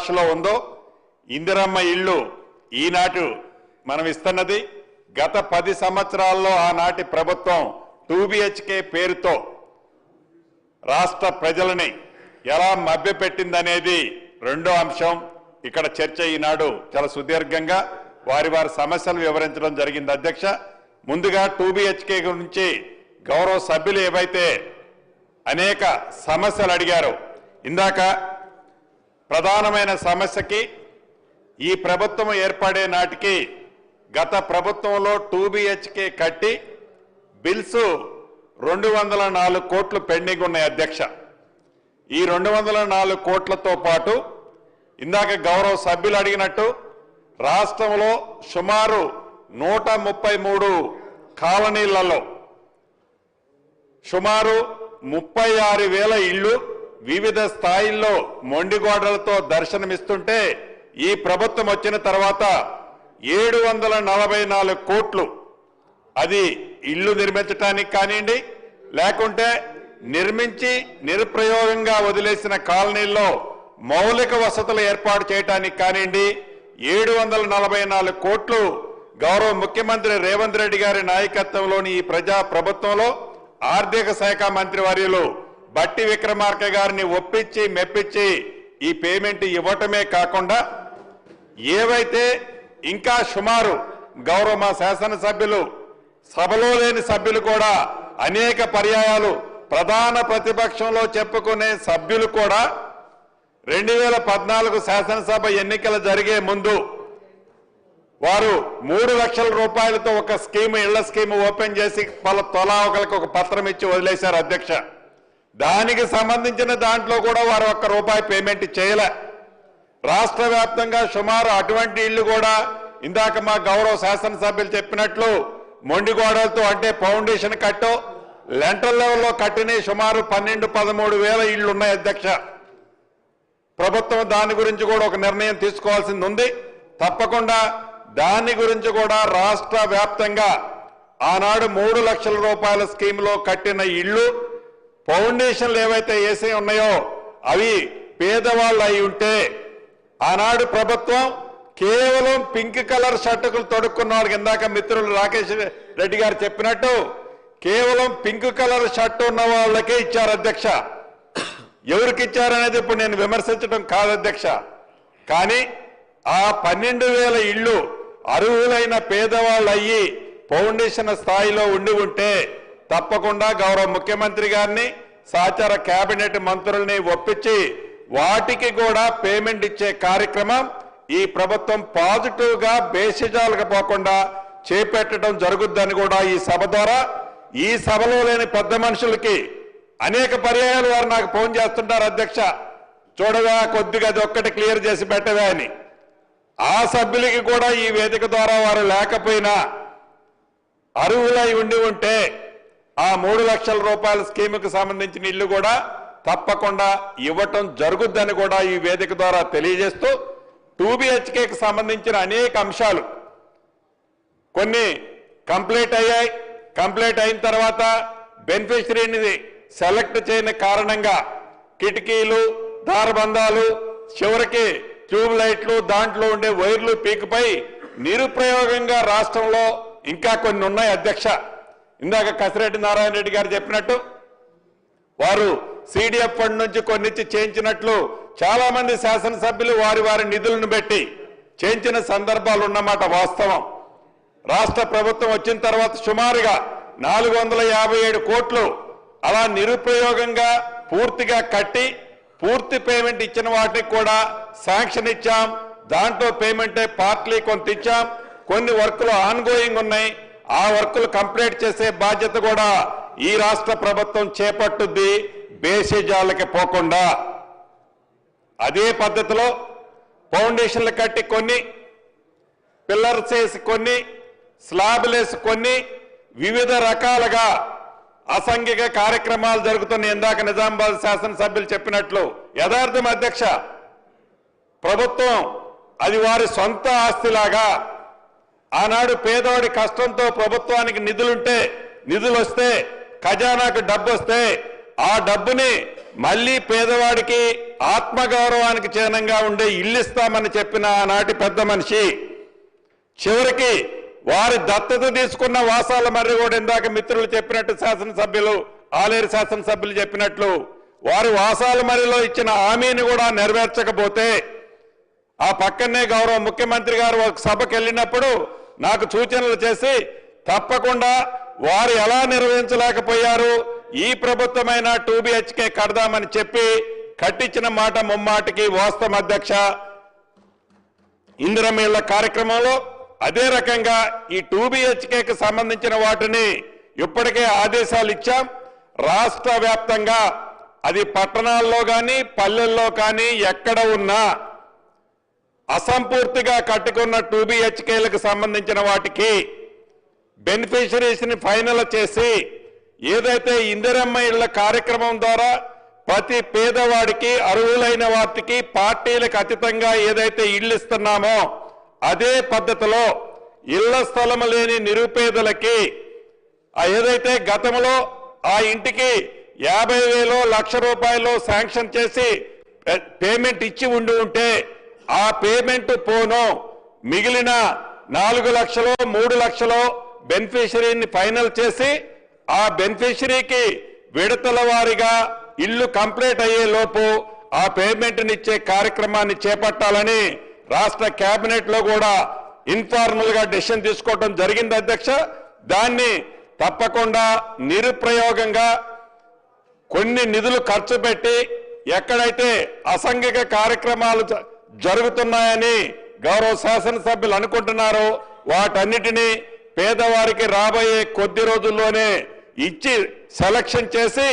భాషలో ఉందో ఇందిరమ్మ ఇల్లు ఈనాటి మనం ఇస్తున్నది గత 10 సంవత్సరాల్లో ఆనాటి ప్రభుత్వం 2BHK పేరుతో రాష్ట్ర ప్రజలని ఎలా మభ్యపెట్టిందనేది రెండో అంశం. ఇక్కడ చర్చ ఈనాడు చాలా సుదీర్ఘంగా వారి సమస్యలు వివరించడం జరిగింది. అధ్యక్ష, ముందుగా 2BHK గురించి గౌరవ సభ్యులు ఏవైతే అనేక సమస్యలు అడిగారో, ఇందాక ప్రధానమైన సమస్యకి ఈ ప్రభుత్వం ఏర్పడే నాటికి గత ప్రభుత్వంలో 2BHK కట్టి బిల్స్ 204 కోట్లు పెండింగ్ ఉన్నాయి. అధ్యక్ష, ఈ 204 కోట్లతో పాటు ఇందాక గౌరవ సభ్యులు అడిగినట్టు రాష్ట్రంలో సుమారు 133 కాలనీలలో సుమారు 36,000 ఇళ్లు వివిధ స్థాయిల్లో మొండిగోడలతో దర్శనమిస్తుంటే ఈ ప్రభుత్వం వచ్చిన తర్వాత 744 కోట్లు అది ఇల్లు నిర్మించడానికి కానివ్వండి, లేకుంటే నిర్మించి నిరుప్రయోగంగా వదిలేసిన కాలనీల్లో మౌలిక వసతులు ఏర్పాటు చేయడానికి కానివ్వండి 744 కోట్లు గౌరవ ముఖ్యమంత్రి రేవంత్ రెడ్డి గారి నాయకత్వంలోని ఈ ప్రజా ప్రభుత్వంలో ఆర్థిక శాఖ మంత్రి వర్యులు బట్టి విక్రమార్క గారిని ఒప్పించి మెప్పించి ఈ పేమెంట్ ఇవ్వటమే కాకుండా ఏవైతే ఇంకా సుమారు గౌరవ మా శాసనసభ్యులు సభలో లేని సభ్యులు కూడా అనేక పర్యాయాలు ప్రధాన ప్రతిపక్షంలో చెప్పుకునే సభ్యులు కూడా 2014 శాసనసభ ఎన్నికలు జరిగే ముందు వారు 3 లక్షల రూపాయలతో ఒక స్కీమ్ ఇళ్ల స్కీమ్ ఓపెన్ చేసి తలా ఒకరికి ఒక పత్రం ఇచ్చి వదిలేశారు. అధ్యక్ష, దానికి సంబంధించిన దాంట్లో కూడా వారు ₹1 పేమెంట్ చేయలే. రాష్ట్ర వ్యాప్తంగా సుమారు అటువంటి ఇళ్లు కూడా ఇందాక మా గౌరవ శాసనసభ్యులు చెప్పినట్లు మొండిగోడలతో అంటే ఫౌండేషన్ కట్టో లెంటర్ లెవెల్లో కట్టిన సుమారు 12-13 వేల ఇళ్లు ఉన్నాయి. అధ్యక్ష, ప్రభుత్వం దాని గురించి కూడా ఒక నిర్ణయం తీసుకోవాల్సింది ఉంది. తప్పకుండా దాని గురించి కూడా రాష్ట్ర వ్యాప్తంగా ఆనాడు 3 లక్షల రూపాయల స్కీమ్లో కట్టిన ఇళ్లు ఫౌండేషన్లు ఏవైతే వేసి ఉన్నాయో అవి పేదవాళ్ళు అయి ఉంటే ఆనాడు ప్రభుత్వం కేవలం పింక్ కలర్ షర్టులు తొడుక్కున్న వాళ్ళకి ఇందాక మిత్రులు రాకేష్ రెడ్డి గారు చెప్పినట్టు కేవలం పింక్ కలర్ షర్టు ఉన్న వాళ్ళకే ఇచ్చారు. అధ్యక్ష, ఎవరికి ఇచ్చారనేది ఇప్పుడు నేను విమర్శించడం కాదు. అధ్యక్ష, కానీ ఆ 12,000 ఇళ్లు అర్హులైన పేదవాళ్ళు అయ్యి ఫౌండేషన్ స్థాయిలో ఉండి ఉంటే తప్పకుండా గౌరవ ముఖ్యమంత్రి గారిని సహచార కేబినెట్ మంత్రుల్ని ఒప్పించి వాటికి కూడా పేమెంట్ ఇచ్చే కార్యక్రమం ఈ ప్రభుత్వం పాజిటివ్ గా బేసిజాలుగా పోకుండా చేపట్టడం జరుగుద్దని కూడా ఈ సభ ద్వారా ఈ సభలో లేని పెద్ద మనుషులకి అనేక పర్యాయాలు వారు నాకు ఫోన్ చేస్తుంటారు. అధ్యక్ష, చూడగా కొద్దిగా అది ఒక్కటి క్లియర్ చేసి పెట్టవే అని. ఆ సభ్యులకి కూడా ఈ వేదిక ద్వారా వారు లేకపోయినా అర్హులై ఉండి ఉంటే ఆ 3 లక్షల రూపాయల స్కీముకు సంబంధించిన ఇల్లు కూడా తప్పకుండా ఇవ్వటం జరుగుద్దని కూడా ఈ వేదిక ద్వారా తెలియజేస్తూ 2BHKకి సంబంధించిన అనేక అంశాలు కొన్ని కంప్లీట్ అయ్యాయి. కంప్లీట్ అయిన తర్వాత బెనిఫిషరీని సెలెక్ట్ చేయని కారణంగా కిటికీలు, దారబంధాలు, చివరికి ట్యూబ్ లైట్లు, దాంట్లో ఉండే వైర్లు పీకిపై నిరుప్రయోగంగా రాష్ట్రంలో ఇంకా కొన్ని ఉన్నాయి. అధ్యక్ష, ఇందాక కసిరెడ్డి నారాయణ రెడ్డి గారు చెప్పినట్టు వారు CDF ఫండ్ నుంచి కొన్నిచ్చి చేయించినట్లు చాలా మంది శాసనసభ్యులు వారి నిధులను పెట్టి చేయించిన సందర్భాలు ఉన్నమాట వాస్తవం. రాష్ట్ర ప్రభుత్వం వచ్చిన తర్వాత సుమారుగా 457 కోట్లు అలా నిరుపయోగంగా పూర్తిగా కట్టి పూర్తి పేమెంట్ ఇచ్చిన వాటికి కూడా శాంక్షన్ ఇచ్చాం. దాంట్లో పేమెంటే పార్ట్లీ కొంత ఇచ్చాం. కొన్ని వర్కులు ఆన్గోయింగ్ ఉన్నాయి. ఆ వర్కులు కంప్లీట్ చేసే బాధ్యత కూడా ఈ రాష్ట్ర ప్రభుత్వం చేపట్టుద్ది బేసిజాలకి పోకుండా. అదే పద్ధతిలో ఫౌండేషన్లు కట్టి కొన్ని, పిల్లర్స్ వేసి కొన్ని, స్లాబ్లు వేసి కొన్ని, వివిధ రకాలుగా అసంఘిక కార్యక్రమాలు జరుగుతున్న ఇందాక నిజామాబాద్ శాసనసభ్యులు చెప్పినట్లు యథార్థం. అధ్యక్ష, ప్రభుత్వం అది వారి సొంత ఆస్తిలాగా ఆనాడు పేదవాడి కష్టంతో ప్రభుత్వానికి నిధులుంటే నిధులు వస్తే ఖజానాకు డబ్బు వస్తే ఆ డబ్బుని మళ్ళీ పేదవాడికి ఆత్మగౌరవానికి చిహ్నంగా ఉండే ఇల్లు ఇస్తామని చెప్పిన ఆనాటి పెద్ద మనిషి చివరికి వారి దత్తత తీసుకున్న వాసాల మర్రి కూడా ఇందాక మిత్రులు చెప్పినట్టు శాసనసభ్యులు ఆలేరు శాసనసభ్యులు చెప్పినట్లు వారి వాసాల మర్రిలో ఇచ్చిన హామీని కూడా నెరవేర్చకపోతే ఆ పక్కనే గౌరవ ముఖ్యమంత్రి గారు ఒక సభకు వెళ్ళినప్పుడు నాకు సూచనలు చేసి తప్పకుండా వారు ఎలా నిర్వహించలేకపోయారు ఈ ప్రభుత్వమైన 2 BHK కడదామని చెప్పి కట్టించిన మాట ముమ్మాటికి వాస్తవం అధ్యక్ష. ఇందిరమ్మ ఇళ్ల కార్యక్రమంలో అదే రకంగా ఈ 2 BHKకి సంబంధించిన వాటిని ఇప్పటికే ఆదేశాలు ఇచ్చాం. రాష్ట్ర వ్యాప్తంగా అది పట్టణాల్లో కానీ పల్లెల్లో కానీ ఎక్కడ ఉన్నా అసంపూర్తిగా కట్టుకున్న 2 BHKలకు సంబంధించిన వాటికి బెనిఫిషరీస్ని ఫైనల్ చేసి ఏదైతే ఇందిరమ్మ ఇళ్ల కార్యక్రమం ద్వారా ప్రతి పేదవాడికి అర్హులైన వాటికి పార్టీలకు అతీతంగా ఏదైతే ఇళ్లు ఇస్తున్నామో అదే పద్ధతిలో ఇళ్ల స్థలం లేని నిరుపేదలకి ఏదైతే గతంలో ఆ ఇంటికి 50,000 లక్ష రూపాయలు శాంక్షన్ చేసి పేమెంట్ ఇచ్చి ఉంటే ఆ పేమెంట్ పోను మిగిలిన 4 లక్షలు 3 లక్షలు బెనిఫిషరీని ఫైనల్ చేసి ఆ బెనిఫిషరీకి విడతల వారీగా ఇల్లు కంప్లీట్ అయ్యే లోపు ఆ పేమెంట్ ఇచ్చే కార్యక్రమాన్ని చేపట్టాలని రాష్ట్ర కేబినెట్ లో కూడా ఇన్ఫార్మల్ గా డెసిషన్ తీసుకోవడం జరిగింది అధ్యక్ష. దాన్ని తప్పకుండా నిరుప్రయోగంగా కొన్ని నిధులు ఖర్చు పెట్టి ఎక్కడైతే అసాంఘిక కార్యక్రమాలు జరుగుతున్నాయని గౌరవ శాసనసభ్యులు అనుకుంటున్నారో వాటన్నిటినీ పేదవారికి రాబోయే కొద్ది రోజుల్లోనే ఇచ్చి సెలక్షన్ చేసి